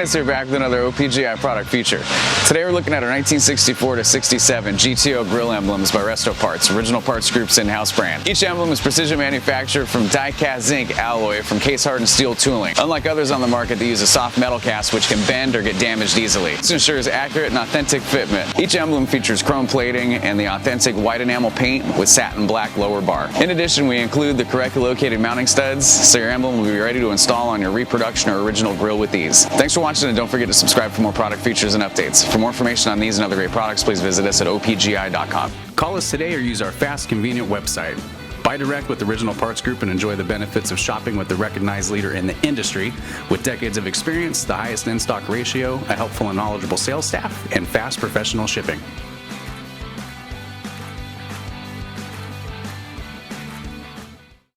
guys, we're back with another OPGI product feature. Today we're looking at our 1964 to 67 GTO Grille emblems by Resto Parts, Original Parts Group's in-house brand. Each emblem is precision manufactured from die-cast zinc alloy from case-hardened steel tooling. Unlike others on the market that use a soft metal cast which can bend or get damaged easily. This ensures accurate and authentic fitment. Each emblem features chrome plating and the authentic white enamel paint with satin black lower bar. In addition, we include the correctly located mounting studs, so your emblem will be ready to install on your reproduction or original grill with ease. Thanks for watching, and don't forget to subscribe for more product features and updates. For more information on these and other great products, please visit us at opgi.com. Call us today or use our fast, convenient website. Buy direct with Original Parts Group and enjoy the benefits of shopping with the recognized leader in the industry with decades of experience, the highest in-stock ratio, a helpful and knowledgeable sales staff, and fast professional shipping.